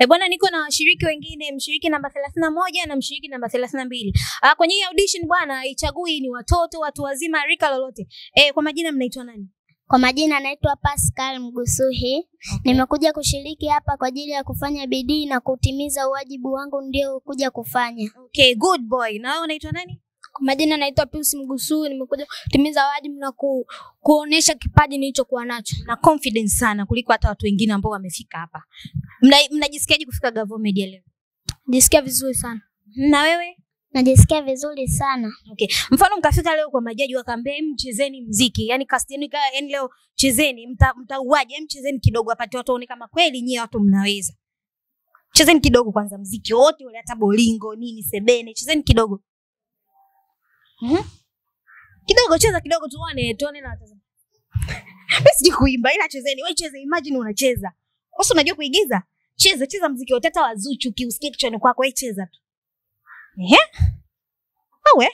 Bwana niko na washiriki wengine, mshiriki namba 31 na mshiriki namba 32. Kwenye hii audition bwana haichagui ni watoto, watu wazima, rika lolote. Kwa majina mnaitwa nani? Kwa majina naitwa Pascal Mgusuhi. Okay. Nimekuja kushiriki hapa kwa ajili ya kufanya bidii na kutimiza wajibu wangu ndio kuja kufanya. Okay, good boy. Na wewe unaitwa nani? Kwa majina naitwa Pius Mgusuhi, nimekuja kutimiza wajibu na kuonesha kipaji nilichokuwa nacho na confidence sana kuliko hata watu wengine ambao wamefika hapa. Mnajisikiaje kufika Gavo Media leo? Najisikia vizuri sana. Na wewe? Najisikia vizuri sana. Okay. Mfano mkafika leo kwa majaji wakaambia mchezeni muziki. Yaani cast yenu yani leo chezeni, mtauaje? Mchezeni kidogo apate watu waone kama kweli nyie watu mnaweza. Chezeni kidogo kwanza muziki wote ule hata bolingo nini sebene, chezeni kidogo. Kidogo cheza kidogo tuone na watazama. Mimi siji kuimba ila chezeni. Wewe cheza, imagine unacheza. Wewe unajua kuigiza? Cheza muziki wote hata wazuchu usikie kichwani kwako, wewe cheza tu. Awe.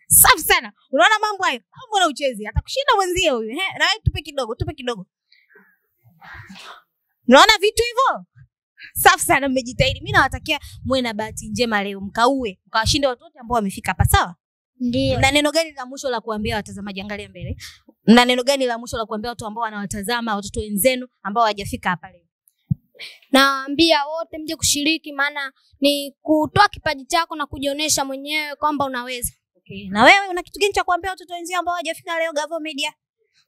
Safi sana. Unaona mambo hayo? Mbona uchezi? Atakushinda mwenzio huyu. Na wewe tupe kidogo. Unaona vitu hivyo? Safi sana, mmejitahidi. Mimi nawatakia muwe na bahati njema leo, mkawashinde watu wote ambao wamefika hapa, sawa? Ndio. Na neno gani la mwisho la kuambia watazamaji, angalia mbele? Na neno gani la mwisho la kuambia watu ambao wanawatazama, watoto wenzenu ambao hawajafika hapa leo? Naambia wote mje kushiriki, maana ni kutoa kipaji chako na kujionyesha mwenyewe kwamba unaweza. Okay. Na wewe una kitu gani cha kuambia watoto wenzio ambao hawajafika leo Gavo Media?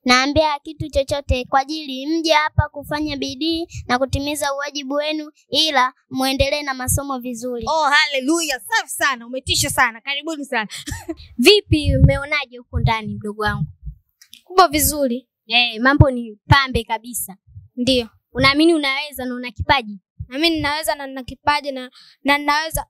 Naambia kitu chochote kwa ajili mje hapa kufanya bidii na kutimiza wajibu wenu, ila muendelee na masomo vizuri. Oh, haleluya. Safi sana, umetisha sana. Karibuni sana. Vipi, umeonaje huko ndani mdogo wangu? Kupo vizuri. Mambo ni pambe kabisa. Ndio. Unaamini unaweza na una kipaji? Mimi ninaweza na nina kipaji na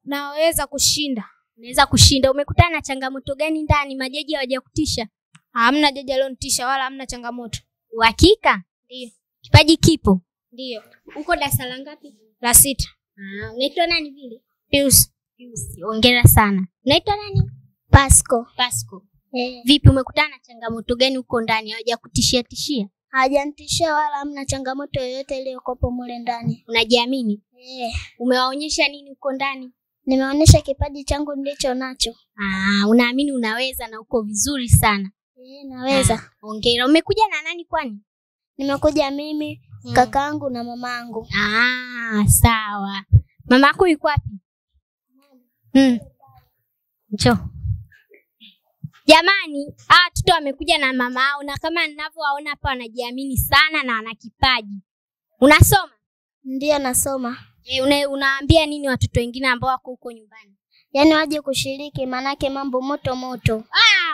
naweza kushinda. Unaweza kushinda. Umekutana na changamoto gani ndani? Majaji hawajakutisha? Hamna jaji alionitisha wala hamna changamoto. Uhakika? Ndio. Kipaji kipo? Ndio. Uko darasa la ngapi? La 6. Unaitwa nani vile? Pius. Hongera sana. Unaitwa nani? Pasco. Vipi, umekutana na changamoto gani huko ndani? Hawajakutishia tishia? Hajanitishia wala hamna changamoto yoyote iliyokopo mule ndani. Unajiamini? Umewaonyesha nini huko ndani? Nimeonyesha kipaji changu ndicho nacho. Unaamini unaweza na uko vizuri sana. Naweza. Hongera. Umekuja na nani kwani? Nimekuja mimi, kakaangu na mamangu. Sawa. Mamako yuko wapi? Njoo. Jamani, watoto wamekuja na mama yao na kama ninavyowaona hapa wanajiamini sana na wana kipaji. Unasoma? Ndio nasoma. Unaambia nini watoto wengine ambao wako huko nyumbani? Yaani waje kushiriki, manake mambo moto.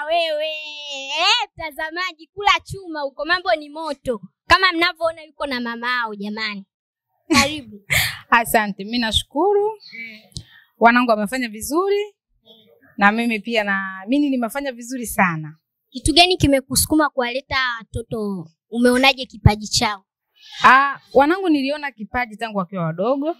Wewe. Mtazamaji, kula chuma huko, mambo ni moto. Kama mnavyoona yuko na mama yao jamani. Karibu. Asante, mimi nashukuru. Wanangu wamefanya vizuri. Na mimi pia naamini nimefanya vizuri sana. Kitu gani kimekusukuma kuwaleta watoto? Umeonaje kipaji chao? Wanangu niliona kipaji tangu wakiwa wadogo.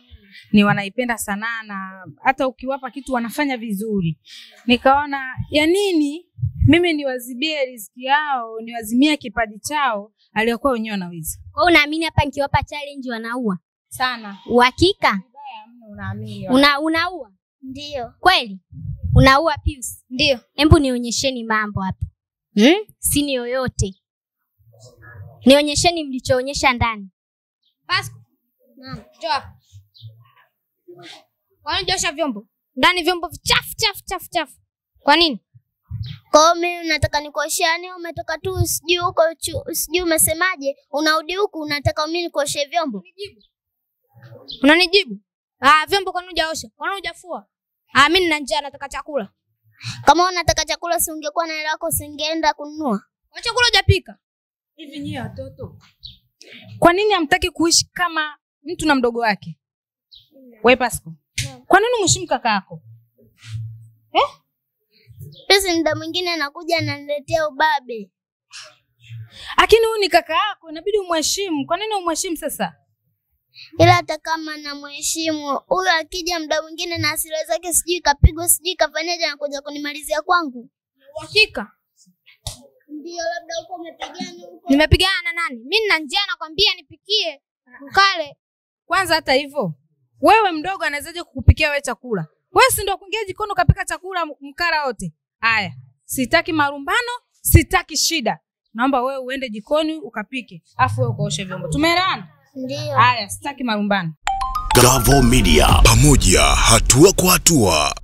Ni wanaipenda sanaa na hata ukiwapa kitu wanafanya vizuri. Nikaona ya nini mimi niwazibie riziki yao, niwazimia kipaji chao aliyokuwa wenyewe wanaweza. Kwa hiyo unaamini hapa nikiwapa challenge wanaua? Sana. Uhakika? Unaamini? Unaua? Ndio. Kweli? Unaua Pius? Ndio. Hebu nionyesheni mambo hapa. Sini yoyote. Nionyesheni mlichoonyesha ndani. Pasco. Naam. Njoo hapa. Kwa nini josha vyombo? Ndani vyombo vichafu. Kwa nini? Kwa mimi unataka nikuoshane, umetoka tu sijui huko sijui umesemaje, unarudi huku unataka mimi nikuoshe vyombo? Unanijibu? Vyombo kwa nini hujaosha? Kwa nini hujafua? Mimi nina njaa, nataka chakula. Kama unataka chakula si ungekuwa na hela yako usingeenda kununua? Kwa chakula hujapika. Hivi nyie watoto, kwa nini hamtaki kuishi kama mtu na mdogo wake? Wewe Pasco, kwa nini umheshimu kaka yako? Pesa muda mwingine anakuja ananiletea ubabe. Lakini huyu ni kaka yako, inabidi umheshimu. Kwa nini umheshimu sasa? Ila hata kama namheshimu, huyu akija muda mwingine na hasira zake sijui kapigwa sijui kafanyaje anakuja kunimalizia kwangu. Uhakika? Ndio, labda huko umepigana huko. Nimepigana na nani? Mimi nina njaa nakwambia nipikie. Kale. Kwanza hata hivyo, wewe mdogo anawezaje kukupikia wewe chakula? Wewe si ndio kuingia jikoni ukapika chakula mkara wote? Haya, sitaki marumbano, sitaki shida. Naomba wewe uende jikoni ukapike, afu wewe ukaoshe vyombo. Tumeelewana? Ndio. Haya, sitaki marumbano. Gavoo Media, pamoja hatua kwa hatua.